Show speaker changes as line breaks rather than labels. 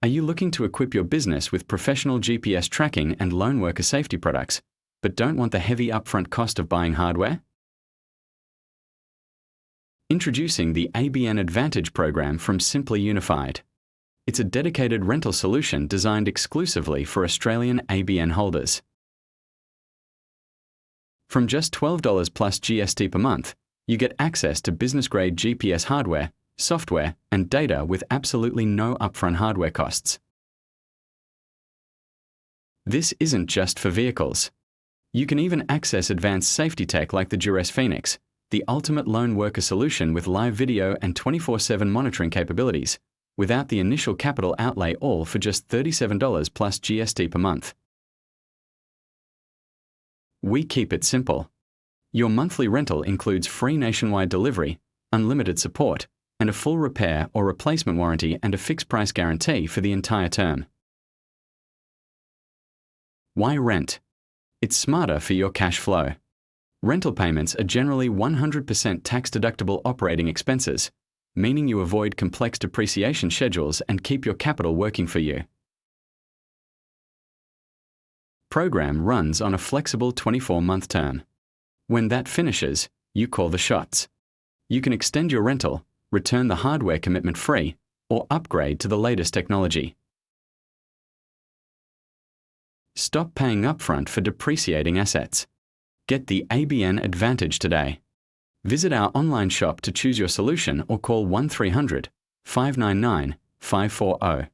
Are you looking to equip your business with professional GPS tracking and lone worker safety products, but don't want the heavy upfront cost of buying hardware? Introducing the ABN Advantage Program from Simply Unified. It's a dedicated rental solution designed exclusively for Australian ABN holders. From just $12 plus GST per month, you get access to business-grade GPS hardware, software, and data with absolutely no upfront hardware costs. This isn't just for vehicles. You can even access advanced safety tech like the Duress Phoenix, the ultimate lone worker solution with live video and 24/7 monitoring capabilities, without the initial capital outlay, all for just $37 plus GST per month. We keep it simple. Your monthly rental includes free nationwide delivery, unlimited support, and a full repair or replacement warranty and a fixed price guarantee for the entire term. Why rent? It's smarter for your cash flow. Rental payments are generally 100% tax-deductible operating expenses, meaning you avoid complex depreciation schedules and keep your capital working for you. Program runs on a flexible 24-month term. When that finishes, you call the shots. You can extend your rental, return the hardware commitment free, or upgrade to the latest technology. Stop paying upfront for depreciating assets. Get the ABN Advantage today. Visit our online shop to choose your solution or call 1300 599 540.